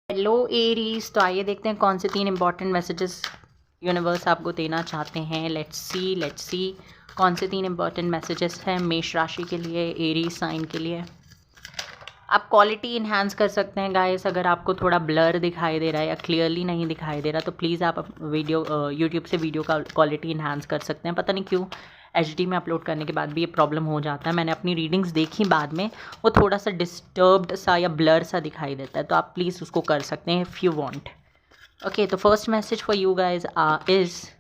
Hello Aries, तो आइए देखते हैं कौन से 3 इंपॉर्टेंट मैसेजेस यूनिवर्स आपको देना चाहते हैं। लेट्स सी कौन से 3 इंपॉर्टेंट मैसेजेस हैं मेष राशि के लिए, एरीज साइन के लिए। आप क्वालिटी इन्हांस कर सकते हैं गाइस। अगर आपको थोड़ा ब्लर दिखाई दे रहा है या क्लियरली नहीं दिखाई दे रहा तो प्लीज़ आप वीडियो यूट्यूब से वीडियो का क्वालिटी इन्हांस कर सकते हैं। पता नहीं क्यों HD में अपलोड करने के बाद भी ये प्रॉब्लम हो जाता है। मैंने अपनी रीडिंग्स देखी बाद में, वो थोड़ा सा डिस्टर्ब्ड सा या ब्लर सा दिखाई देता है, तो आप प्लीज़ उसको कर सकते हैं इफ़ यू वांट। ओके, तो first message for you guys is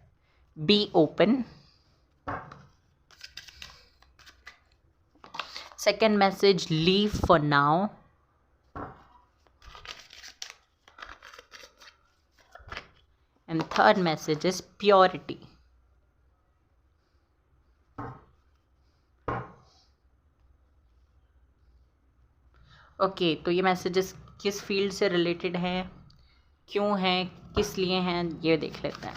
be open. Second message, leave for now. And third message is purity. Okay, तो ये मैसेजेस किस फील्ड से रिलेटेड हैं, क्यों हैं, किस लिए हैं, ये देख लेते हैं।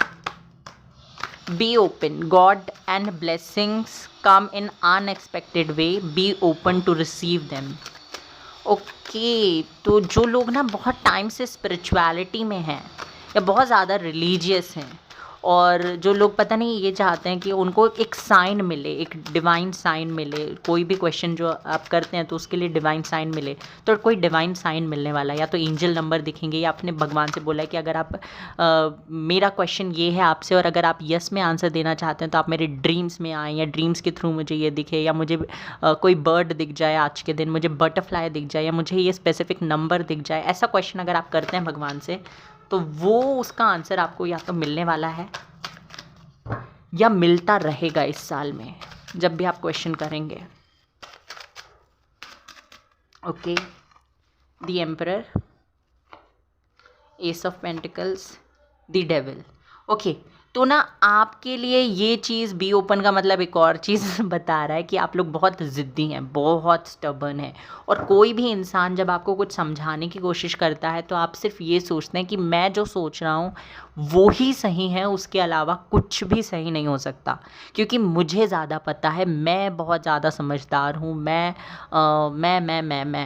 Be open, god and blessings come in unexpected way, be open to receive them. Okay, तो जो लोग ना बहुत टाइम से स्पिरिचुअलिटी में हैं या बहुत ज़्यादा रिलीजियस हैं, और जो लोग पता नहीं ये चाहते हैं कि उनको एक साइन मिले, एक डिवाइन साइन मिले, कोई भी क्वेश्चन जो आप करते हैं तो उसके लिए डिवाइन साइन मिले, तो कोई डिवाइन साइन मिलने वाला है। या तो एंजल नंबर दिखेंगे, या आपने भगवान से बोला है कि अगर आप मेरा क्वेश्चन ये है आपसे, और अगर आप यस में आंसर देना चाहते हैं तो आप मेरे ड्रीम्स में आएँ, या ड्रीम्स के थ्रू मुझे ये दिखे, या मुझे कोई बर्ड दिख जाए आज के दिन, मुझे बटरफ्लाई दिख जाए, या मुझे ये स्पेसिफिक नंबर दिख जाए। ऐसा क्वेश्चन अगर आप करते हैं भगवान से तो वो उसका आंसर आपको या तो मिलने वाला है या मिलता रहेगा इस साल में, जब भी आप क्वेश्चन करेंगे। Okay, the emperor, S of pentacles, the devil. Okay, तो ना आपके लिए ये चीज़ बी ओपन का मतलब एक और चीज़ बता रहा है कि आप लोग बहुत ज़िद्दी हैं, बहुत स्टबर्न हैं, और कोई भी इंसान जब आपको कुछ समझाने की कोशिश करता है तो आप सिर्फ ये सोचते हैं कि मैं जो सोच रहा हूँ वो ही सही है, उसके अलावा कुछ भी सही नहीं हो सकता, क्योंकि मुझे ज़्यादा पता है, मैं बहुत ज़्यादा समझदार हूँ, मैं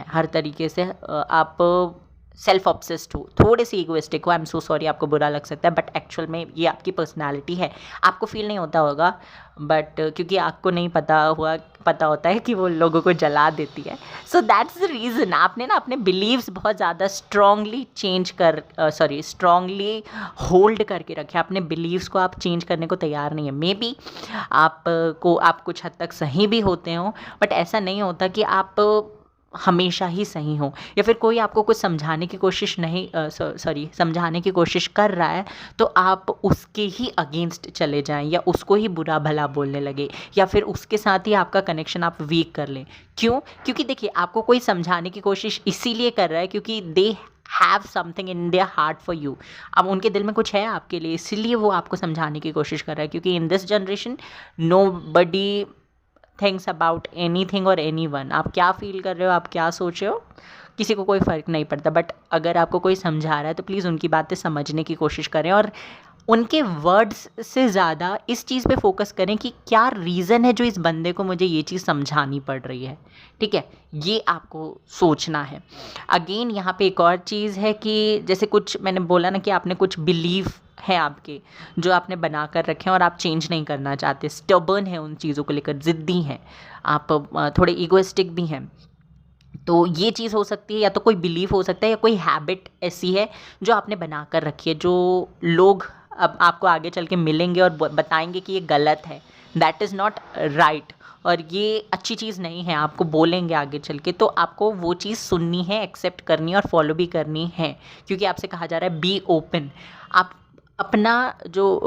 हर तरीके से आप सेल्फ ऑब्सेस्ड हो, थोड़े से ईगोइस्टिक हो। आई एम सो सॉरी, आपको बुरा लग सकता है, बट एक्चुअल में ये आपकी पर्सनालिटी है। आपको फील नहीं होता होगा, बट क्योंकि आपको नहीं पता होता है कि वो लोगों को जला देती है। सो दैट्स द रीज़न आपने ना अपने बिलीव्स बहुत ज़्यादा स्ट्रांगली होल्ड करके रखे। अपने बिलीव्स को आप चेंज करने को तैयार नहीं है। मे बी आप कुछ हद तक सही भी होते हो, बट ऐसा नहीं होता कि आप हमेशा ही सही हो, या फिर कोई आपको कुछ समझाने की कोशिश कर रहा है तो आप उसके ही अगेंस्ट चले जाएं, या उसको ही बुरा भला बोलने लगे, या फिर उसके साथ ही आपका कनेक्शन आप वीक कर लें। क्यों? क्योंकि देखिए, आपको कोई समझाने की कोशिश इसीलिए कर रहा है क्योंकि they have something in their heart for you. अब उनके दिल में कुछ है आपके लिए, इसीलिए वो आपको समझाने की कोशिश कर रहा है, क्योंकि in this generation nobody things about anything और एनीवन। आप क्या फील कर रहे हो, आप क्या सोच रहे हो, किसी को कोई फ़र्क नहीं पड़ता। बट अगर आपको कोई समझा रहा है तो प्लीज़ उनकी बातें समझने की कोशिश करें, और उनके वर्ड्स से ज़्यादा इस चीज़ पे फोकस करें कि क्या रीज़न है जो इस बंदे को मुझे ये चीज़ समझानी पड़ रही है। ठीक है, ये आपको सोचना है। अगेन यहाँ पे एक और चीज़ है कि जैसे कुछ मैंने बोला ना कि आपने कुछ बिलीव है आपके जो आपने बना कर रखे हैं और आप चेंज नहीं करना चाहते, स्टबर्न है उन चीज़ों को लेकर, ज़िद्दी हैं आप, थोड़े ईगोइस्टिक भी हैं। तो ये चीज़ हो सकती है, या तो कोई बिलीफ हो सकता है, या कोई हैबिट ऐसी है जो आपने बना कर रखी है, जो लोग अब आपको आगे चल के मिलेंगे और बताएंगे कि ये गलत है, दैट इज़ नॉट राइट, और ये अच्छी चीज़ नहीं है, आपको बोलेंगे आगे चल के, तो आपको वो चीज़ सुननी है, एक्सेप्ट करनी है और फॉलो भी करनी है, क्योंकि आपसे कहा जा रहा है बी ओपन। आप अपना जो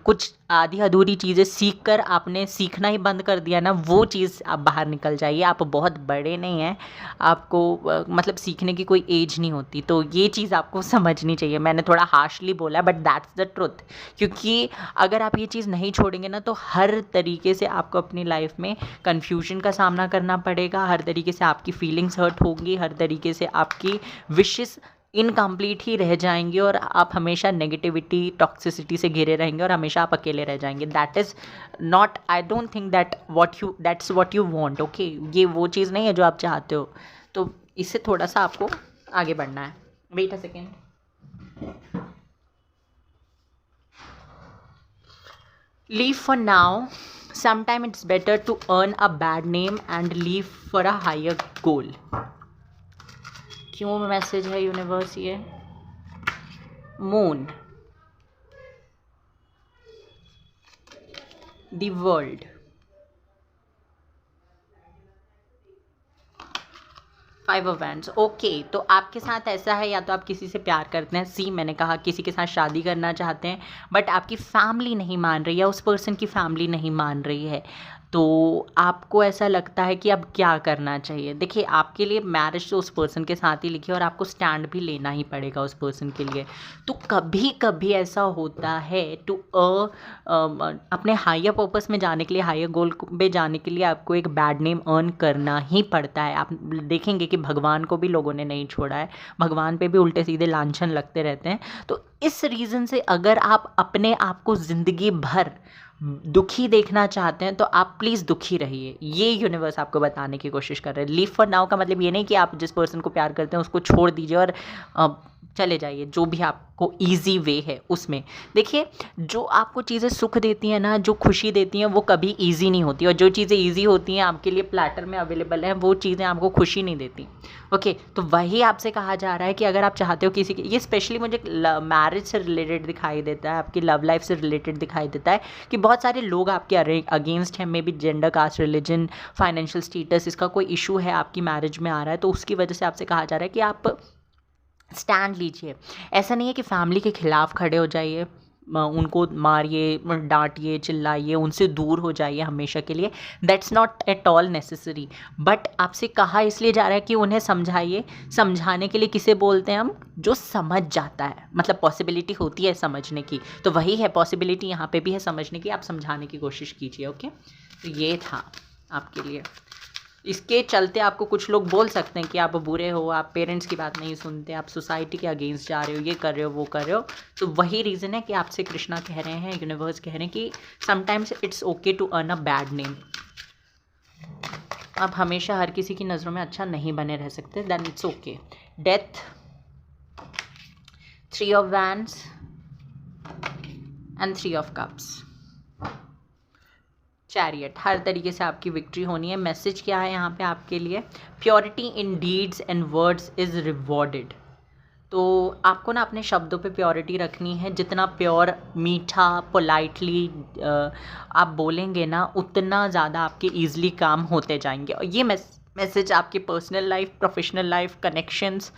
कुछ आधी अधूरी चीज़ें सीख कर आपने सीखना ही बंद कर दिया ना, वो चीज़ आप बाहर निकल जाइए। आप बहुत बड़े नहीं हैं, आपको मतलब सीखने की कोई एज नहीं होती, तो ये चीज़ आपको समझनी चाहिए। मैंने थोड़ा हार्शली बोला, बट दैट्स द ट्रुथ, क्योंकि अगर आप ये चीज़ नहीं छोड़ेंगे ना तो हर तरीके से आपको अपनी लाइफ में कन्फ्यूजन का सामना करना पड़ेगा, हर तरीके से आपकी फीलिंग्स हर्ट होंगी, हर तरीके से आपकी विशेस इनकम्प्लीट ही रह जाएंगे, और आप हमेशा नेगेटिविटी, टॉक्सिसिटी से घिरे रहेंगे, और हमेशा आप अकेले रह जाएंगे। That is not, I don't think that's what you want. Okay, ये वो चीज़ नहीं है जो आप चाहते हो, तो इससे थोड़ा सा आपको आगे बढ़ना है। Wait a second. Leave for now. Sometime it's better to earn a bad name and leave for a higher goal. क्यों मैसेज है यूनिवर्स ये? Moon, the world, five of wands. Okay, तो आपके साथ ऐसा है, या तो आप किसी से प्यार करते हैं, सी मैंने कहा किसी के साथ शादी करना चाहते हैं, बट आपकी फैमिली नहीं मान रही है, उस पर्सन की फैमिली नहीं मान रही है, तो आपको ऐसा लगता है कि अब क्या करना चाहिए. देखिए, आपके लिए मैरिज तो उस पर्सन के साथ ही लिखी है और आपको स्टैंड भी लेना ही पड़ेगा उस पर्सन के लिए. तो कभी कभी ऐसा होता है टू अपने हायर पर्पस में जाने के लिए, हायर गोल पे जाने के लिए आपको एक बैड नेम अर्न करना ही पड़ता है. आप देखेंगे कि भगवान को भी लोगों ने नहीं छोड़ा है, भगवान पे भी उल्टे सीधे लांछन लगते रहते हैं. तो इस रीज़न से अगर आप अपने आप को ज़िंदगी भर दुखी देखना चाहते हैं तो आप प्लीज़ दुखी रहिए. ये यूनिवर्स आपको बताने की कोशिश कर रहे हैं. लीव फॉर नाउ का मतलब ये नहीं कि आप जिस पर्सन को प्यार करते हैं उसको छोड़ दीजिए और चले जाइए, जो भी आपको ईजी वे है उसमें. देखिए, जो आपको चीज़ें सुख देती हैं ना, जो खुशी देती हैं, वो कभी ईजी नहीं होती, और जो चीज़ें ईजी होती हैं आपके लिए प्लेटर में अवेलेबल हैं, वो चीज़ें आपको खुशी नहीं देती. ओके, तो वही आपसे कहा जा रहा है कि अगर आप चाहते हो किसी की, ये स्पेशली मुझे मैरिज से रिलेटेड दिखाई देता है, आपकी लव लाइफ से रिलेटेड दिखाई देता है कि बहुत सारे लोग आपके अगेंस्ट हैं. Maybe gender, caste, religion, financial status, इसका कोई इशू है आपकी मैरिज में आ रहा है, तो उसकी वजह से आपसे कहा जा रहा है कि आप स्टैंड लीजिए. ऐसा नहीं है कि फैमिली के खिलाफ खड़े हो जाइए, उनको मारिए, डांटिए, चिल्लाइए, उनसे दूर हो जाइए हमेशा के लिए. That's not at all necessary. But आपसे कहा इसलिए जा रहा है कि उन्हें समझाइए. समझाने के लिए किसे बोलते हैं हम? जो समझ जाता है. मतलब पॉसिबिलिटी होती है समझने की, तो वही है पॉसिबिलिटी यहाँ पे भी है समझने की. आप समझाने की कोशिश कीजिए. ओके, तो ये था आपके लिए. इसके चलते आपको कुछ लोग बोल सकते हैं कि आप बुरे हो, आप पेरेंट्स की बात नहीं सुनते, आप सोसाइटी के अगेंस्ट जा रहे हो, ये कर रहे हो, वो कर रहे हो. तो वही रीज़न है कि आपसे कृष्णा कह रहे हैं, यूनिवर्स कह रहे हैं कि sometimes it's okay to earn a bad name. आप हमेशा हर किसी की नज़रों में अच्छा नहीं बने रह सकते. Then it's okay. Death, 3 of wands and 3 of cups, chariot. हर तरीके से आपकी विक्ट्री होनी है. मैसेज क्या है यहाँ पे आपके लिए? Purity in deeds and words is rewarded. तो आपको ना अपने शब्दों पे प्योरिटी रखनी है. जितना प्योर, मीठा, पोलाइटली आप बोलेंगे ना, उतना ज़्यादा आपके ईजिली काम होते जाएंगे. और ये मैसेज आपकी personal life, professional life, connections,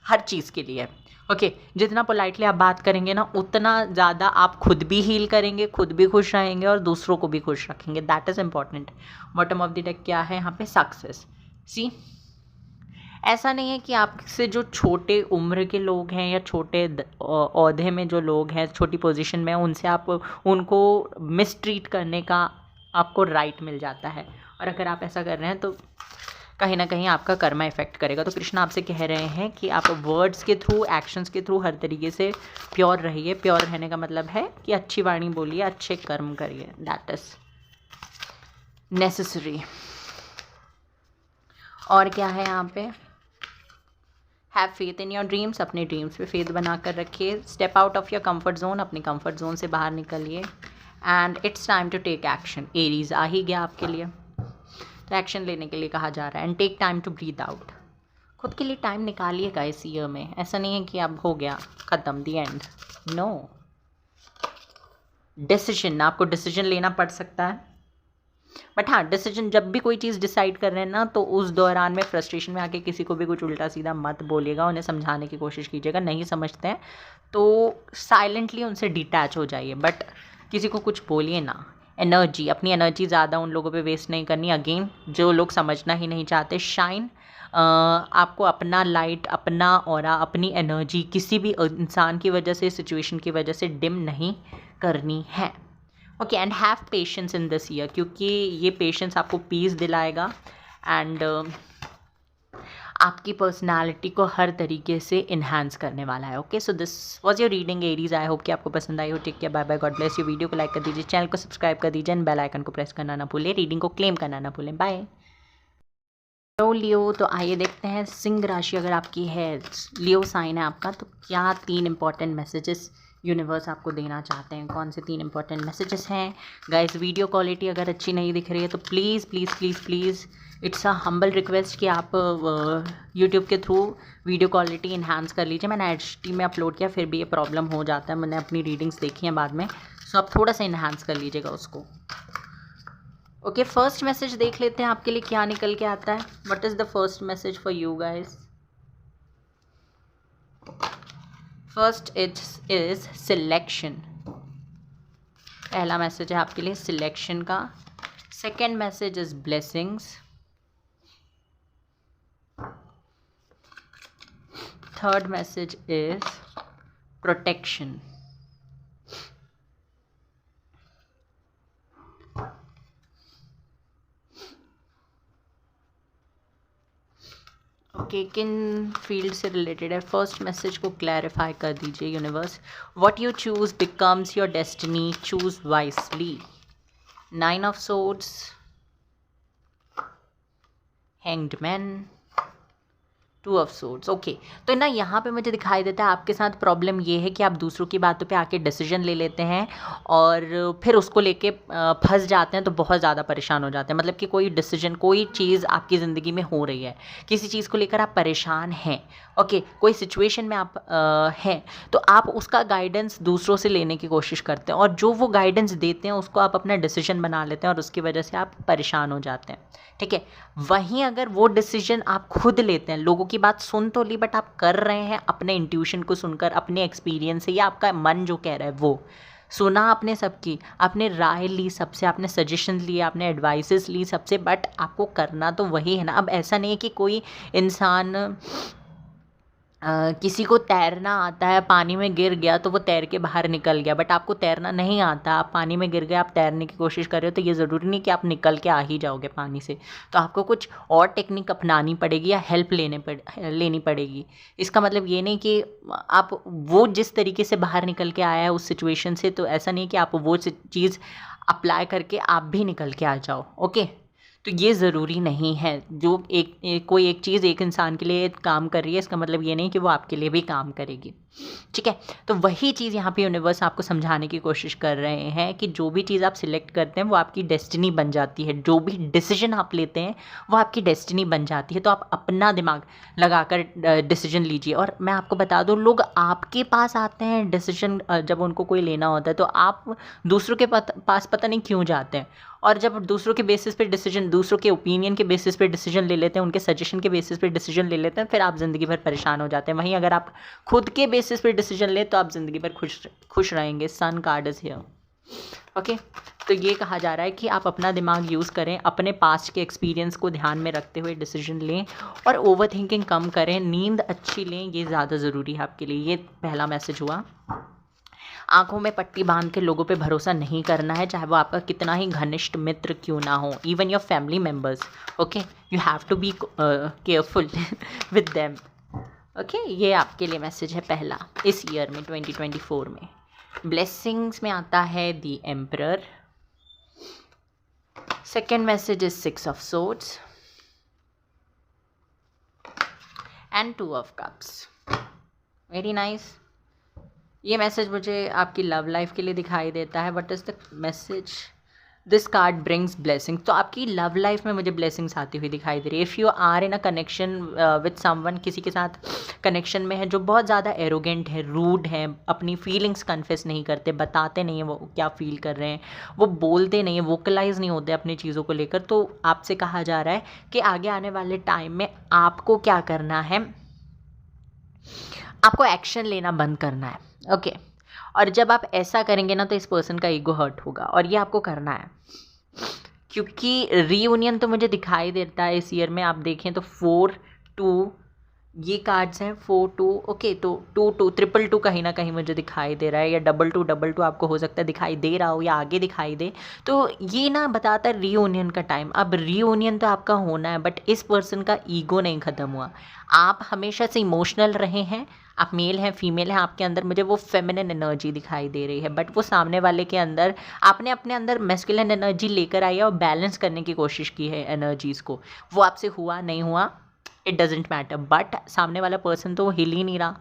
हर चीज़ के लिए है. ओके, जितना पोलाइटली आप बात करेंगे ना, उतना ज़्यादा आप खुद भी हील करेंगे, खुद भी खुश रहेंगे और दूसरों को भी खुश रखेंगे. That is important. Bottom of the deck क्या है यहाँ पे? सक्सेस. सी, ऐसा नहीं है कि आपसे जो छोटे उम्र के लोग हैं या छोटे ओहदे में जो लोग हैं, छोटी पोजीशन में, उनसे आप उनको मिसट्रीट करने का आपको राइट मिल जाता है. और अगर आप ऐसा कर रहे हैं तो कहीं ना कहीं आपका कर्मा इफेक्ट करेगा. तो कृष्णा आपसे कह रहे हैं कि आप वर्ड्स के थ्रू, एक्शंस के थ्रू हर तरीके से प्योर रहिए. प्योर रहने का मतलब है कि अच्छी वाणी बोलिए, अच्छे कर्म करिए. That is necessary. और क्या है यहाँ पे? Have faith in your dreams. अपने ड्रीम्स पे फेथ बना कर रखिए. Step out of your comfort zone. अपनी कंफर्ट जोन से बाहर निकलिए. And it's time to take action. Aries आ ही गया आपके लिए, तो एक्शन लेने के लिए कहा जा रहा है. And take time to breathe out. खुद के लिए टाइम निकालिएगा इस ईयर में. ऐसा नहीं है कि अब हो गया, ख़त्म, दी एंड. नो. डिसीजन, आपको डिसीजन लेना पड़ सकता है. बट हाँ, डिसीजन जब भी कोई चीज़ डिसाइड कर रहे हैं ना, तो उस दौरान में फ्रस्ट्रेशन में आके किसी को भी कुछ उल्टा सीधा मत बोलिएगा. उन्हें समझाने की कोशिश कीजिएगा. नहीं समझते हैं तो साइलेंटली उनसे डिटैच हो जाइए, बट किसी को कुछ बोलिए ना. एनर्जी, अपनी एनर्जी ज़्यादा उन लोगों पे वेस्ट नहीं करनी. अगेन, जो लोग समझना ही नहीं चाहते, शाइन. आपको अपना लाइट, अपना ऑरा, अपनी एनर्जी किसी भी इंसान की वजह से, सिचुएशन की वजह से डिम नहीं करनी है. Okay, and have patience in this year, क्योंकि ये पेशेंस आपको पीस दिलाएगा एंड आपकी पर्सनालिटी को हर तरीके से इन्हांस करने वाला है. Okay, so this was your reading Aries. I hope कि आपको पसंद आई हो. Take care, bye bye, God bless you. Video को लाइक कर दीजिए, चैनल को सब्सक्राइब कर दीजिए एंड बेल आइकन को प्रेस करना ना भूलें. रीडिंग को क्लेम करना ना भूलें. बाय. तो लियो, तो आइए देखते हैं सिंह राशि अगर आपकी है, लियो साइन है आपका, तो क्या 3 इंपॉर्टेंट मैसेजेस यूनिवर्स आपको देना चाहते हैं। कौन से 3 इंपॉर्टेंट मैसेजेस हैं। गाइस वीडियो क्वालिटी अगर अच्छी नहीं दिख रही है तो please please please please it's a humble request कि आप यूट्यूब के थ्रू वीडियो क्वालिटी इन्हांस कर लीजिए। मैंने HD में अपलोड किया फिर भी ये प्रॉब्लम हो जाता है, मैंने अपनी रीडिंग्स देखी हैं बाद में, सो आप थोड़ा सा इन्हांस कर लीजिएगा उसको। ओके, फर्स्ट मैसेज देख लेते हैं आपके लिए क्या निकल के आता है। What is the first message for you guys. First is selection. पहला मैसेज है आपके लिए सिलेक्शन का। Second message is blessings. Third message is protection. Okay, किन फील्ड से रिलेटेड है। फर्स्ट मैसेज को क्लैरिफाई कर दीजिए universe. What you choose becomes your destiny, choose wisely. 9 of swords, hanged man, 2 of swords. Okay, तो ना यहाँ पे मुझे दिखाई देता है आपके साथ प्रॉब्लम ये है कि आप दूसरों की बातों पे आके डिसीजन ले लेते हैं और फिर उसको लेके फंस जाते हैं, तो बहुत ज़्यादा परेशान हो जाते हैं। मतलब कि कोई डिसीजन, कोई चीज़ आपकी ज़िंदगी में हो रही है, किसी चीज़ को लेकर आप परेशान हैं, ओके, कोई सिचुएशन में आप हैं, तो आप उसका गाइडेंस दूसरों से लेने की कोशिश करते हैं और जो वो गाइडेंस देते हैं उसको आप अपना डिसीजन बना लेते हैं और उसकी वजह से आप परेशान हो जाते हैं। ठीक है, वहीं अगर वो डिसीजन आप खुद लेते हैं, लोगों की बात सुन तो ली बट आप कर रहे हैं अपने इंट्यूशन को सुनकर, अपने एक्सपीरियंस से, या आपका मन जो कह रहा है वो सुना आपने सबकी, आपने राय ली सबसे, आपने सजेशन लिए, आपने एडवाइसेस ली सबसे, बट आपको करना तो वही है ना। अब ऐसा नहीं है कि कोई इंसान किसी को तैरना आता है, पानी में गिर गया तो वो तैर के बाहर निकल गया, बट आपको तैरना नहीं आता, आप पानी में गिर गए, आप तैरने की कोशिश कर रहे हो, तो ये ज़रूरी नहीं कि आप निकल के आ ही जाओगे पानी से। तो आपको कुछ और टेक्निक अपनानी पड़ेगी या हेल्प लेनी पड़ेगी। इसका मतलब ये नहीं कि आप वो जिस तरीके से बाहर निकल के आया है उस सिचुएशन से, तो ऐसा नहीं कि आप वो चीज़ अप्लाई करके आप भी निकल के आ जाओ। ओके, तो ये ज़रूरी नहीं है। जो कोई एक चीज़ एक इंसान के लिए काम कर रही है, इसका मतलब ये नहीं कि वो आपके लिए भी काम करेगी। ठीक है, तो वही चीज़ यहाँ पे यूनिवर्स आपको समझाने की कोशिश कर रहे हैं कि जो भी चीज़ आप सिलेक्ट करते हैं वो आपकी डेस्टिनी बन जाती है, जो भी डिसीजन आप लेते हैं वो आपकी डेस्टिनी बन जाती है। तो आप अपना दिमाग लगाकर डिसीजन लीजिए। और मैं आपको बता दूँ, लोग आपके पास आते हैं डिसीजन जब उनको कोई लेना होता है, तो आप दूसरों के पास पता नहीं क्यों जाते हैं। और जब दूसरों के बेसिस पे डिसीजन, दूसरों के ओपिनियन के बेसिस पे डिसीजन ले लेते हैं, उनके सजेशन के बेसिस पे डिसीजन ले लेते हैं, फिर आप ज़िंदगी भर परेशान हो जाते हैं। वहीं अगर आप खुद के बेसिस पे डिसीजन ले तो आप ज़िंदगी भर खुश रहेंगे। Sun card is here. Okay, तो ये कहा जा रहा है कि आप अपना दिमाग यूज़ करें, अपने पास्ट के एक्सपीरियंस को ध्यान में रखते हुए डिसीजन लें और ओवर थिंकिंग कम करें, नींद अच्छी लें, ये ज़्यादा ज़रूरी है आपके लिए। ये पहला मैसेज हुआ। आंखों में पट्टी बांध के लोगों पे भरोसा नहीं करना है, चाहे वो आपका कितना ही घनिष्ठ मित्र क्यों ना हो, even your family members. Okay, you have to be careful with them. Okay, ये आपके लिए मैसेज है पहला इस ईयर में 2024 में। ब्लेसिंग्स में आता है the emperor. Second message is 6 of swords and 2 of cups. Very nice. ये मैसेज मुझे आपकी लव लाइफ के लिए दिखाई देता है। What is the message. This card brings blessings. तो आपकी लव लाइफ में मुझे ब्लेसिंग्स आती हुई दिखाई दे रही है। If you are in a connection with someone, किसी के साथ कनेक्शन में है जो बहुत ज़्यादा एरोगेंट है, रूड है, अपनी फीलिंग्स कन्फेस नहीं करते, बताते नहीं हैं वो क्या फील कर रहे हैं, वो बोलते नहीं हैं, वोकलाइज नहीं होते अपनी चीज़ों को लेकर, तो आपसे कहा जा रहा है कि आगे आने वाले टाइम में आपको क्या करना है, आपको एक्शन लेना बंद करना है। ओके, और जब आप ऐसा करेंगे ना तो इस पर्सन का ईगो हर्ट होगा और ये आपको करना है, क्योंकि रीयूनियन तो मुझे दिखाई देता है इस ईयर में। आप देखें तो 4, 2, ये कार्ड्स हैं 4 2, ओके, तो 2 2 2 कहीं ना कहीं मुझे दिखाई दे रहा है, या 2 2 आपको हो सकता है दिखाई दे रहा हो या आगे दिखाई दे। तो ये ना बताता है रीयूनियन का टाइम। अब रीयूनियन तो आपका होना है, बट इस पर्सन का ईगो नहीं ख़त्म हुआ। आप हमेशा से इमोशनल रहे हैं, आप मेल हैं फीमेल हैं, आपके अंदर मुझे वो फेमिनिन एनर्जी दिखाई दे रही है, बट वो सामने वाले के अंदर आपने अपने अंदर मैस्कुलिन एनर्जी लेकर आई है और बैलेंस करने की कोशिश की है एनर्जीज़ को। वो आपसे हुआ नहीं हुआ, इट डजेंट मैटर, बट सामने वाला पर्सन तो हिल ही नहीं रहा,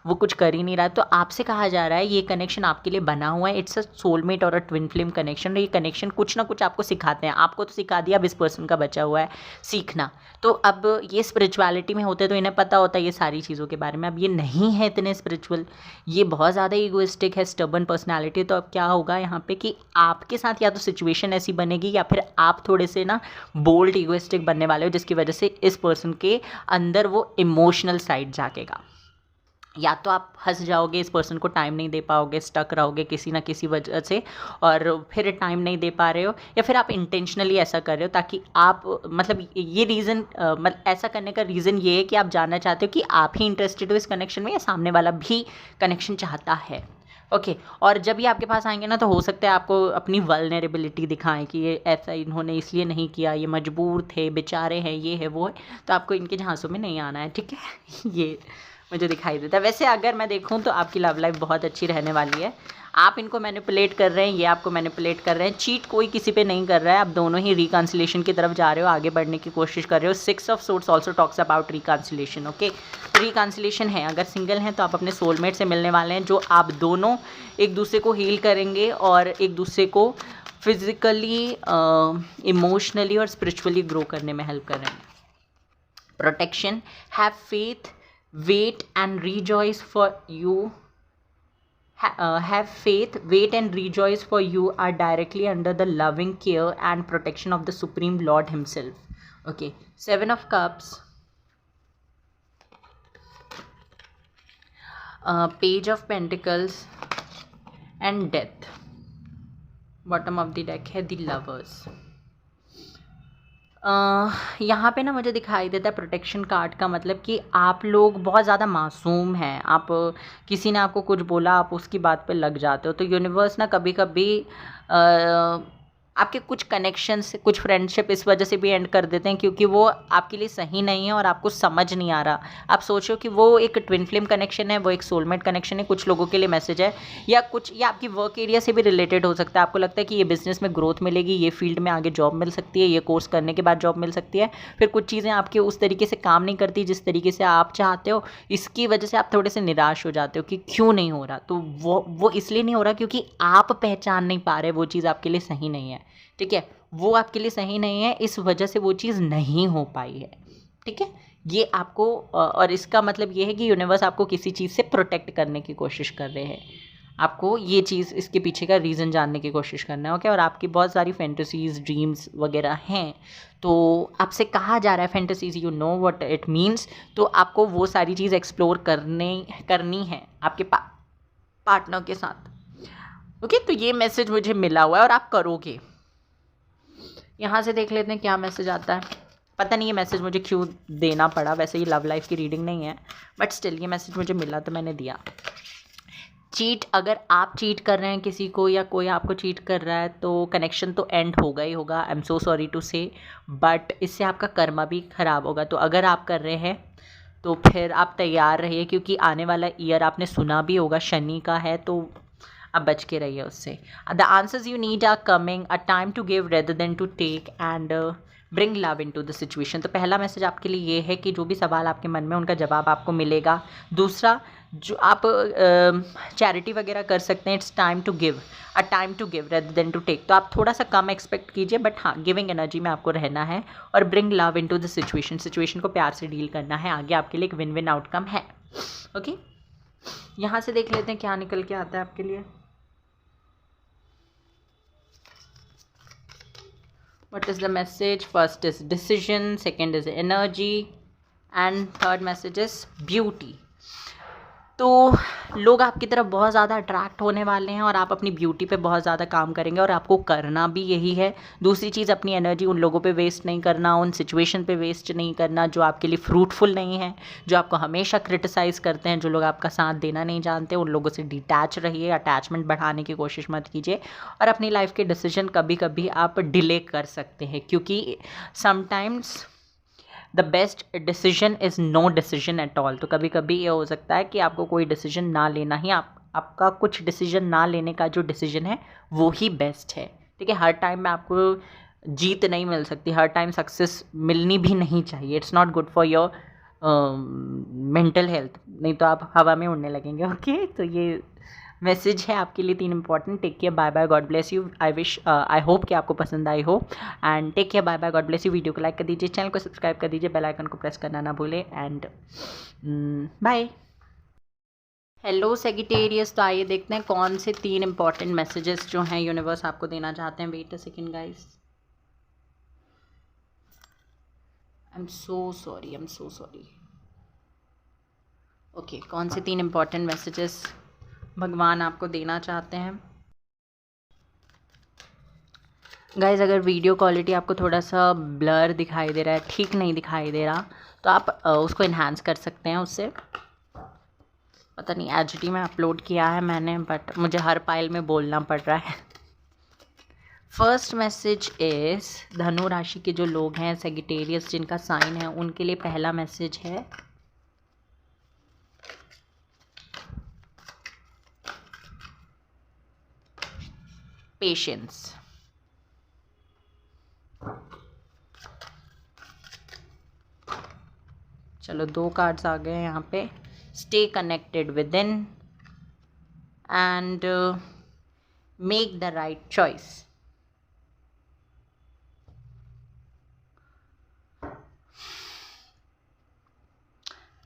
वो कुछ कर ही नहीं रहा है। तो आपसे कहा जा रहा है ये कनेक्शन आपके लिए बना हुआ है, इट्स अ सोलमेट और अ ट्विन फ्लेम कनेक्शन। ये कनेक्शन कुछ ना कुछ आपको सिखाते हैं, आपको तो सिखा दिया, अब इस पर्सन का बचा हुआ है सीखना। तो अब ये स्पिरिचुअलिटी में होते तो इन्हें पता होता है ये सारी चीज़ों के बारे में। अब ये नहीं है इतने स्पिरिचुअल, ये बहुत ज़्यादा ईगोइस्टिक है, स्टबर्न पर्सनैलिटी। तो अब क्या होगा यहाँ पे कि आपके साथ या तो सिचुएशन ऐसी बनेगी, या फिर आप थोड़े से ना बोल्ड ईगोइस्टिक बनने वाले हो, जिसकी वजह से इस पर्सन के अंदर वो इमोशनल साइड जागेगा। या तो आप हंस जाओगे, इस पर्सन को टाइम नहीं दे पाओगे, स्टक रहोगे किसी ना किसी वजह से, और फिर टाइम नहीं दे पा रहे हो, या फिर आप इंटेंशनली ऐसा कर रहे हो ताकि आप मतलब ये रीज़न, मतलब ऐसा करने का रीज़न ये है कि आप जानना चाहते हो कि आप ही इंटरेस्टेड हो इस कनेक्शन में, या सामने वाला भी कनेक्शन चाहता है। ओके, और जब ये आपके पास आएंगे ना, तो हो सकता है आपको अपनी वल्नरेबिलिटी दिखाएं कि ये ऐसा इन्होंने इसलिए नहीं किया, ये मजबूर थे, बेचारे हैं, ये है वो है। तो आपको इनके झांसों में नहीं आना है, ठीक है। ये मुझे दिखाई देता है। वैसे अगर मैं देखूं तो आपकी लव लाइफ बहुत अच्छी रहने वाली है। आप इनको मैनिपुलेट कर रहे हैं, ये आपको मैनिपुलेट कर रहे हैं, चीट कोई किसी पे नहीं कर रहा है। आप दोनों ही रिकन्सिलेशन की तरफ जा रहे हो, आगे बढ़ने की कोशिश कर रहे हो। 6 of swords also talks about reconciliation. Okay, reconciliation है। अगर सिंगल हैं तो आप अपने सोलमेट से मिलने वाले हैं, जो आप दोनों एक दूसरे को हील करेंगे और एक दूसरे को फिजिकली, इमोशनली और स्पिरिचुअली ग्रो करने में हेल्प कर रहे हैं। Protection, have faith, wait and rejoice for you, have faith, wait and rejoice for you are directly under the loving care and protection of the Supreme Lord himself. Okay, 7 of Cups, Page of Pentacles and Death. Bottom of the deck है the Lovers. यहाँ पे ना मुझे दिखाई देता है protection card का मतलब कि आप लोग बहुत ज़्यादा मासूम हैं। आप किसी ने आपको कुछ बोला, आप उसकी बात पे लग जाते हो। तो यूनिवर्स ना कभी कभी आपके कुछ कनेक्शंस, कुछ फ्रेंडशिप इस वजह से भी एंड कर देते हैं क्योंकि वो आपके लिए सही नहीं है और आपको समझ नहीं आ रहा। आप सोचो कि वो एक ट्विन फ्लेम कनेक्शन है, वो एक सोलमेट कनेक्शन है, कुछ लोगों के लिए मैसेज है, या कुछ या आपकी वर्क एरिया से भी रिलेटेड हो सकता है। आपको लगता है कि ये बिजनेस में ग्रोथ मिलेगी, ये फील्ड में आगे जॉब मिल सकती है, ये कोर्स करने के बाद जॉब मिल सकती है, फिर कुछ चीज़ें आपके उस तरीके से काम नहीं करती जिस तरीके से आप चाहते हो। इसकी वजह से आप थोड़े से निराश हो जाते हो कि क्यों नहीं हो रहा। तो वो इसलिए नहीं हो रहा क्योंकि आप पहचान नहीं पा रहे वो चीज़ आपके लिए सही नहीं है, ठीक है। वो आपके लिए सही नहीं है, इस वजह से वो चीज़ नहीं हो पाई है, ठीक है। ये आपको, और इसका मतलब ये है कि यूनिवर्स आपको किसी चीज़ से प्रोटेक्ट करने की कोशिश कर रहे हैं। आपको ये चीज़, इसके पीछे का रीज़न जानने की कोशिश करना है, ओके। और आपकी बहुत सारी फैंटेसीज़, ड्रीम्स वगैरह हैं, तो आपसे कहा जा रहा है fantasies, you know what it means. तो आपको वो सारी चीज़ एक्सप्लोर करनी है आपके पार्टनर के साथ, ओके। तो ये मैसेज मुझे मिला हुआ है और आप करोगे। यहाँ से देख लेते हैं क्या मैसेज आता है। पता नहीं ये मैसेज मुझे क्यों देना पड़ा, वैसे ये लव लाइफ की रीडिंग नहीं है, बट स्टिल ये मैसेज मुझे मिला तो मैंने दिया। चीट, अगर आप चीट कर रहे हैं किसी को या कोई आपको चीट कर रहा है तो कनेक्शन तो एंड होगा ही होगा, I am so sorry to say, but इससे आपका कर्मा भी ख़राब होगा। तो अगर आप कर रहे हैं तो फिर आप तैयार रहिए, क्योंकि आने वाला ईयर आपने सुना भी होगा शनि का है, तो अब बच के रहिए उससे। The answers you need are coming, a time to give rather than to take and bring love in to the situation. तो पहला मैसेज आपके लिए ये है कि जो भी सवाल आपके मन में उनका जवाब आपको मिलेगा। दूसरा, जो आप चैरिटी वगैरह कर सकते हैं, it's time to give, a time to give rather than to take. तो आप थोड़ा सा कम एक्सपेक्ट कीजिए, बट हाँ, गिविंग एनर्जी में आपको रहना है। और bring love in to the situation को प्यार से डील करना है, आगे आपके लिए एक विन विन आउटकम है, ओके। यहाँ से देख लेते हैं क्या निकल के आता है आपके लिए। What is the message? First is decision, second is energy, and third message is beauty. तो लोग आपकी तरफ बहुत ज़्यादा अट्रैक्ट होने वाले हैं और आप अपनी ब्यूटी पे बहुत ज़्यादा काम करेंगे और आपको करना भी यही है। दूसरी चीज़, अपनी एनर्जी उन लोगों पे वेस्ट नहीं करना, उन सिचुएशन पे वेस्ट नहीं करना जो आपके लिए फ्रूटफुल नहीं है, जो आपको हमेशा क्रिटिसाइज़ करते हैं, जो लोग आपका साथ देना नहीं जानते, उन लोगों से डिटैच रहिए, अटैचमेंट बढ़ाने की कोशिश मत कीजिए। और अपनी लाइफ के डिसीजन कभी कभी आप डिले कर सकते हैं, क्योंकि sometimes the best decision is no decision at all. तो कभी कभी ये हो सकता है कि आपको कोई डिसीजन ना लेना ही, आपका कुछ डिसीजन ना लेने का जो डिसीजन है वो ही बेस्ट है। ठीक है, हर टाइम में आपको जीत नहीं मिल सकती, हर टाइम सक्सेस मिलनी भी नहीं चाहिए। It's not good for your mental health, नहीं तो आप हवा में उड़ने लगेंगे। ओके, तो ये मैसेज है आपके लिए 3 important. Take care, bye bye, God bless you. I hope कि आपको पसंद आई हो। And take care, bye bye, God bless you. Video को लाइक कर दीजिए, चैनल को सब्सक्राइब कर दीजिए, बेल आइकन को प्रेस करना ना भूलें। And bye. हेलो सेगिटेरियस, तो आइए देखते हैं कौन से 3 इंपॉर्टेंट मैसेजेस जो हैं यूनिवर्स आपको देना चाहते हैं। Wait a second guys, I am so sorry. Okay, कौन से 3 इंपॉर्टेंट मैसेजेस भगवान आपको देना चाहते हैं। गाइज, अगर वीडियो क्वालिटी आपको थोड़ा सा ब्लर दिखाई दे रहा है, ठीक नहीं दिखाई दे रहा, तो आप उसको इन्हांस कर सकते हैं उससे। पता नहीं एचडी में अपलोड किया है मैंने, बट मुझे हर फाइल में बोलना पड़ रहा है। फर्स्ट मैसेज इज़ धनु राशि के जो लोग हैं, सेगिटेरियस जिनका साइन है, उनके लिए पहला मैसेज है पेशेंस। चलो 2 कार्ड्स आ गए यहाँ पे। Stay connected with in and make the right choice.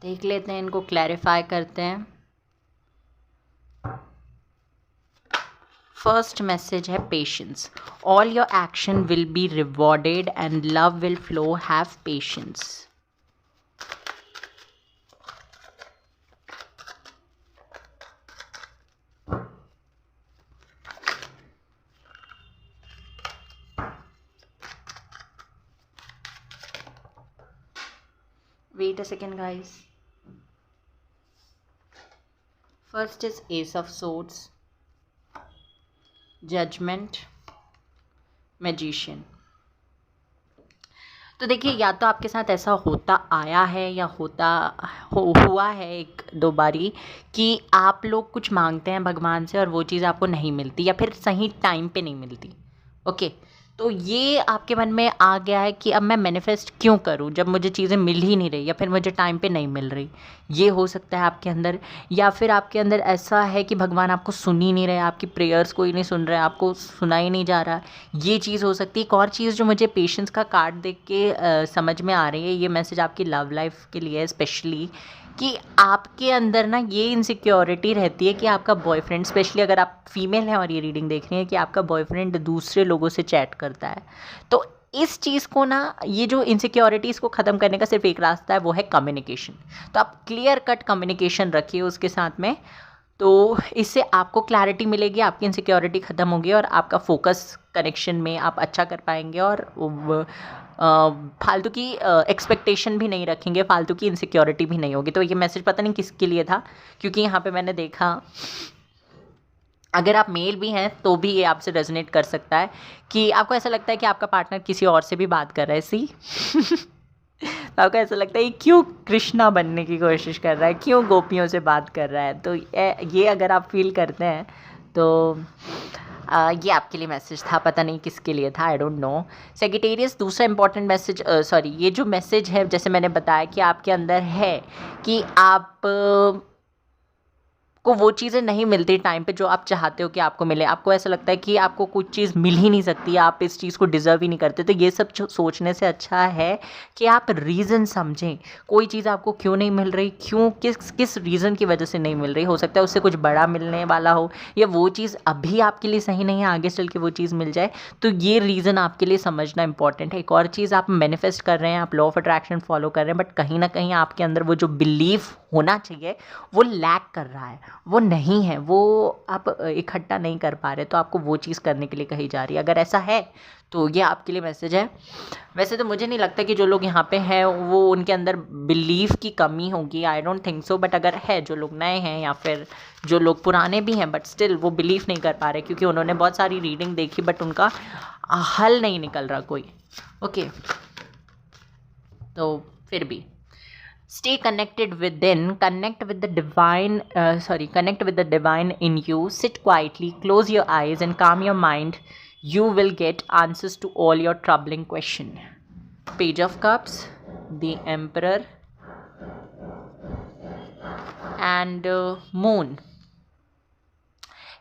देख लेते हैं, इनको क्लैरिफाई करते हैं। फर्स्ट मैसेज है patience. All your action will be rewarded and love will flow, have patience. Wait a second, guys. First is Ace of Swords, Judgment, Magician. तो देखिए, या तो आपके साथ ऐसा होता आया है या हुआ है 1-2 बारी कि आप लोग कुछ मांगते हैं भगवान से और वो चीज़ आपको नहीं मिलती, या फिर सही टाइम पे नहीं मिलती। ओके, तो ये आपके मन में आ गया है कि अब मैं मैनिफेस्ट क्यों करूं जब मुझे चीज़ें मिल ही नहीं रही, या फिर मुझे टाइम पे नहीं मिल रही। ये हो सकता है आपके अंदर। या फिर आपके अंदर ऐसा है कि भगवान आपको सुन ही नहीं रहे, आपकी प्रेयर्स कोई नहीं सुन रहा है, आपको सुना ही नहीं जा रहा। ये चीज़ हो सकती है। एक और चीज़ जो मुझे पेशेंस का कार्ड देख के समझ में आ रही है, ये मैसेज आपकी लव लाइफ के लिए है स्पेशली, कि आपके अंदर ना ये इनसिक्योरिटी रहती है कि आपका बॉयफ्रेंड, स्पेशली अगर आप फीमेल हैं और ये रीडिंग देख रही हैं, कि आपका बॉयफ्रेंड दूसरे लोगों से चैट करता है। तो इस चीज़ को ना, ये जो इनसिक्योरिटीज़ को ख़त्म करने का सिर्फ एक रास्ता है, वो है कम्युनिकेशन। तो आप क्लियर कट कम्युनिकेशन रखिए उसके साथ में, तो इससे आपको क्लैरिटी मिलेगी, आपकी इनसिक्योरिटी ख़त्म होगी और आपका फोकस कनेक्शन में आप अच्छा कर पाएंगे, और फालतू की एक्सपेक्टेशन भी नहीं रखेंगे, फालतू की इनसिक्योरिटी भी नहीं होगी। तो ये मैसेज पता नहीं किसके लिए था, क्योंकि यहाँ पे मैंने देखा, अगर आप मेल भी हैं तो भी ये आपसे रेजोनेट कर सकता है कि आपको ऐसा लगता है कि आपका पार्टनर किसी और से भी बात कर रहा है। सी तो आपको ऐसा लगता है क्यों कृष्णा बनने की कोशिश कर रहा है, क्यों गोपियों से बात कर रहा है। तो ये अगर आप फील करते हैं तो ये आपके लिए मैसेज था, पता नहीं किसके लिए था, आई डोंट नो। सेगिटेरियस, दूसरा इंपॉर्टेंट मैसेज, ये जो मैसेज है, जैसे मैंने बताया कि आपके अंदर है कि आप को वो चीज़ें नहीं मिलती टाइम पे जो आप चाहते हो कि आपको मिले। आपको ऐसा लगता है कि आपको कुछ चीज़ मिल ही नहीं सकती, आप इस चीज़ को डिज़र्व ही नहीं करते। तो ये सब सोचने से अच्छा है कि आप रीज़न समझें, कोई चीज़ आपको क्यों नहीं मिल रही, क्यों, किस रीज़न की वजह से नहीं मिल रही। हो सकता है उससे कुछ बड़ा मिलने वाला हो, या वो चीज़ अभी आपके लिए सही नहीं है, आगे चल के वो चीज़ मिल जाए। तो ये रीज़न आपके लिए समझना इंपॉर्टेंट है। एक और चीज़, आप मैनिफेस्ट कर रहे हैं, आप लॉ ऑफ अट्रैक्शन फॉलो कर रहे हैं, बट कहीं ना कहीं आपके अंदर वो जो बिलीफ होना चाहिए वो लैक कर रहा है, वो नहीं है, वो आप इकट्ठा नहीं कर पा रहे, तो आपको वो चीज़ करने के लिए कही जा रही है। अगर ऐसा है तो ये आपके लिए मैसेज है। वैसे तो मुझे नहीं लगता कि जो लोग यहाँ पे हैं वो उनके अंदर बिलीफ की कमी होगी, I don't think so, but अगर है, जो लोग नए हैं या फिर जो लोग पुराने भी हैं बट स्टिल वो बिलीव नहीं कर पा रहे क्योंकि उन्होंने बहुत सारी रीडिंग देखी बट उनका हल नहीं निकल रहा कोई। ओके, तो फिर भी stay connected within, connect with the divine in you. Sit quietly, close your eyes and calm your mind. You will get answers to all your troubling question. Page of Cups, the Emperor and Moon.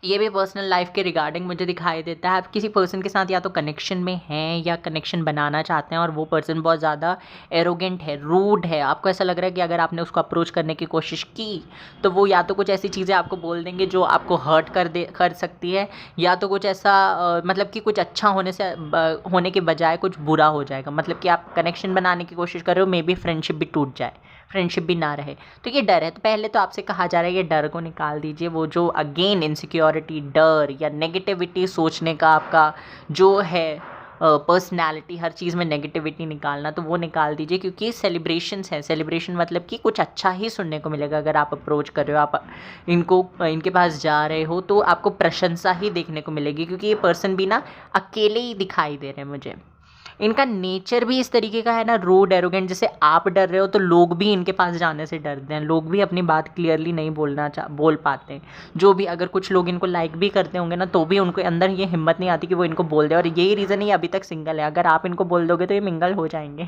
ये भी personal life के regarding मुझे दिखाई देता है। आप किसी person के साथ या तो कनेक्शन में हैं या कनेक्शन बनाना चाहते हैं और वो पर्सन बहुत ज़्यादा एरोगेंट है, रूड है। आपको ऐसा लग रहा है कि अगर आपने उसको अप्रोच करने की कोशिश की तो वो या तो कुछ ऐसी चीज़ें आपको बोल देंगे जो आपको हर्ट कर सकती है, या तो कुछ ऐसा मतलब कि कुछ अच्छा होने के बजाय कुछ बुरा हो जाएगा। मतलब कि आप कनेक्शन बनाने की कोशिश कर रहे हो, मे बी फ्रेंडशिप भी टूट जाए, फ्रेंडशिप भी ना रहे, तो ये डर है। तो पहले तो आपसे कहा जा रहा है ये डर को निकाल दीजिए। वो जो अगेन इनसिक्योरिटी, डर या नेगेटिविटी सोचने का आपका जो है पर्सनैलिटी, हर चीज़ में नेगेटिविटी निकालना, तो वो निकाल दीजिए क्योंकि सेलिब्रेशंस हैं। सेलिब्रेशन मतलब कि कुछ अच्छा ही सुनने को मिलेगा। अगर आप अप्रोच कर रहे हो, आप इनके पास जा रहे हो तो आपको प्रशंसा ही देखने को मिलेगी क्योंकि ये पर्सन भी ना अकेले ही दिखाई दे रहे हैं मुझे। इनका नेचर भी इस तरीके का है ना, रूड, एरोगेंट। जैसे आप डर रहे हो तो लोग भी इनके पास जाने से डरते हैं, लोग भी अपनी बात क्लियरली नहीं बोल पाते हैं। जो भी, अगर कुछ लोग इनको लाइक भी करते होंगे ना तो भी उनके अंदर ये हिम्मत नहीं आती कि वो इनको बोल दे, और यही रीज़न है अभी तक सिंगल है। अगर आप इनको बोल दोगे तो ये मिंगल हो जाएंगे।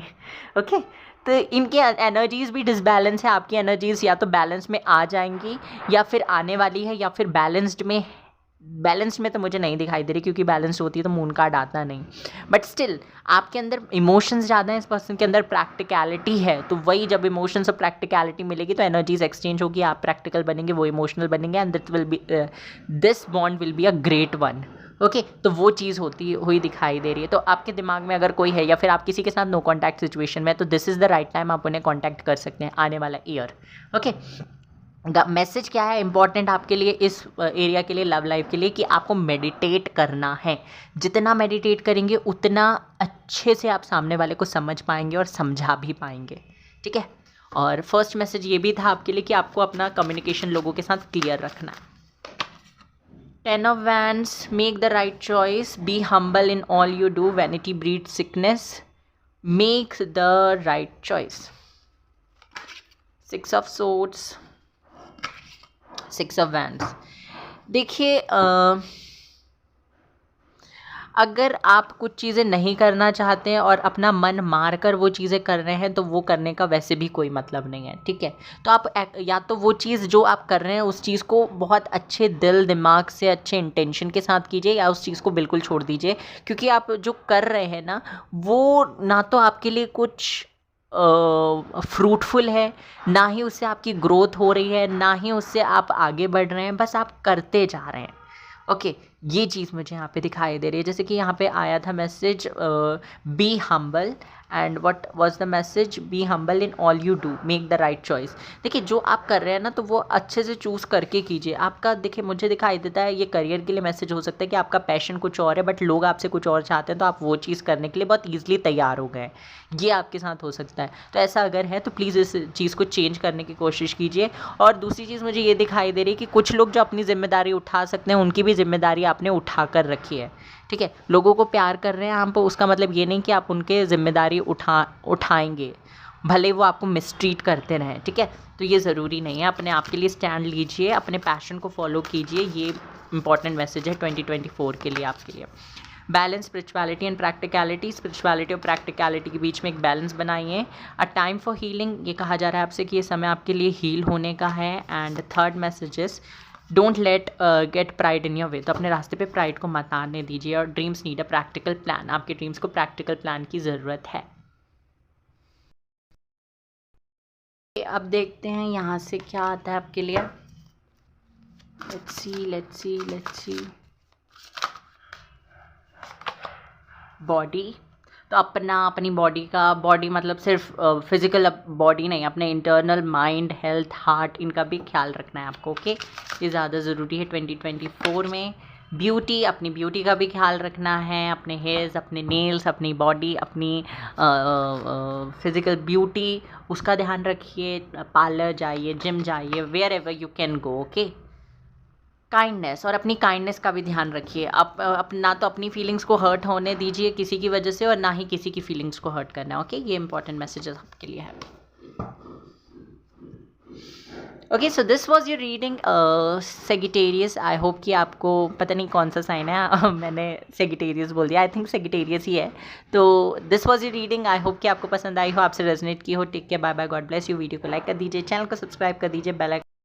ओके, तो इनकी एनर्जीज़ भी डिसबैलेंस है। आपकी एनर्जीज़ या तो बैलेंस में आ जाएंगी या फिर आने वाली है, या फिर बैलेंस्ड में तो मुझे नहीं दिखाई दे रही क्योंकि बैलेंस्ड होती है तो मून कार्ड आता नहीं। बट स्टिल आपके अंदर इमोशंस ज़्यादा हैं, इस पर्सन के अंदर प्रैक्टिकलिटी है। तो वही, जब इमोशंस और प्रैक्टिकलिटी मिलेगी तो एनर्जीज एक्सचेंज होगी, आप प्रैक्टिकल बनेंगे, वो इमोशनल बनेंगे, and this bond will be a great one. Okay, तो वो चीज़ होती हुई दिखाई दे रही है। तो आपके दिमाग में अगर कोई है या फिर आप किसी के साथ नो कॉन्टैक्ट सिचुएशन में, तो this is the right time, आप उन्हें कॉन्टैक्ट कर सकते हैं आने वाला ईयर। ओके, मैसेज क्या है इंपॉर्टेंट आपके लिए इस एरिया के लिए, लव लाइफ के लिए, कि आपको मेडिटेट करना है। जितना मेडिटेट करेंगे उतना अच्छे से आप सामने वाले को समझ पाएंगे और समझा भी पाएंगे। ठीक है, और फर्स्ट मैसेज ये भी था आपके लिए कि आपको अपना कम्युनिकेशन लोगों के साथ क्लियर रखना है। 10 of Wands, make the right choice, be humble in all you do, vanity breeds sickness, make the right choice. 6 of Swords, 6 of Wands। देखिए, अगर आप कुछ चीज़ें नहीं करना चाहते हैं और अपना मन मार कर वो चीज़ें कर रहे हैं तो वो करने का वैसे भी कोई मतलब नहीं है। ठीक है, तो आप या तो वो चीज़ जो आप कर रहे हैं उस चीज़ को बहुत अच्छे दिल दिमाग से, अच्छे इंटेंशन के साथ कीजिए, या उस चीज़ को बिल्कुल छोड़ दीजिए। क्योंकि आप जो कर रहे हैं ना, वो ना तो आपके लिए कुछ फ्रूटफुल है, ना ही उससे आपकी ग्रोथ हो रही है, ना ही उससे आप आगे बढ़ रहे हैं, बस आप करते जा रहे हैं। ओके, ये चीज़ मुझे यहाँ पे दिखाई दे रही है। जैसे कि यहाँ पे आया था message, be humble, and what was the message, be humble in all you do, make the right choice. देखिए, जो आप कर रहे हैं ना तो वो अच्छे से चूज़ करके कीजिए। आपका, देखिए, मुझे दिखाई देता है ये करियर के लिए मैसेज हो सकता है कि आपका पैशन कुछ और है बट लोग आपसे कुछ और चाहते हैं, तो आप वो चीज़ करने के लिए बहुत ईजिली तैयार हो गए। ये आपके साथ हो सकता है। तो ऐसा अगर है तो प्लीज़ इस चीज़ को चेंज करने की कोशिश कीजिए। और दूसरी चीज़ मुझे ये दिखाई दे रही है कि कुछ लोग जो अपनी जिम्मेदारी उठा सकते हैं उनकी भी जिम्मेदारी आपने उठा कर रखी है। ठीक है, लोगों को प्यार कर रहे हैं आप, उसका मतलब ये नहीं कि आप उनके जिम्मेदारी उठाएंगे, भले वो आपको मिसट्रीट करते रहें। ठीक है, तो ये ज़रूरी नहीं है। अपने आप के लिए स्टैंड लीजिए, अपने पैशन को फॉलो कीजिए। ये इंपॉर्टेंट मैसेज है 2024 के लिए आपके लिए। Balance spirituality and practicality, spirituality और प्रैक्टिकलिटी के बीच में एक बैलेंस बनाइए। अ टाइम फॉर हीलिंग, ये कहा जा रहा है आपसे कि ये समय आपके लिए हील होने का है। And third message is don't get pride in your way, तो अपने रास्ते पे प्राइड को मत आने दीजिए। और dreams need a practical plan, आपके ड्रीम्स को प्रैक्टिकल प्लान की ज़रूरत है। अब देखते हैं यहाँ से क्या आता है आपके लिए। लेट्स सी बॉडी, तो अपनी बॉडी मतलब सिर्फ फिजिकल बॉडी नहीं, अपने इंटरनल माइंड, हेल्थ, हार्ट, इनका भी ख्याल रखना है आपको। ओके, ये ज़्यादा ज़रूरी है 2024 में। अपनी ब्यूटी का भी ख्याल रखना है, अपने हेयर्स, अपने नेल्स, अपनी बॉडी, अपनी फिज़िकल ब्यूटी, उसका ध्यान रखिए। पार्लर जाइए, जिम जाइए, wherever you can go. Okay, kindness, और अपनी काइंडनेस का भी ध्यान रखिए। ना तो अपनी फीलिंग्स को हर्ट होने दीजिए किसी की वजह से, और ना ही किसी की फीलिंग्स को हर्ट करना है। ओके, ये इंपॉर्टेंट मैसेजेस आपके लिए है। Okay, so this was your reading Sagittarius. I hope कि आपको पता नहीं कौन सा साइन है मैंने सेगिटेरियस बोल दिया, आई थिंक सेगिटेरियस ही है। तो this was your reading, I hope कि आपको पसंद आई हो, आपसे रेजोनेट की हो। Take care, bye bye, God bless you. Video को लाइक कर दीजिए, चैनल को सब्सक्राइब कर दीजिए, बेल आइकन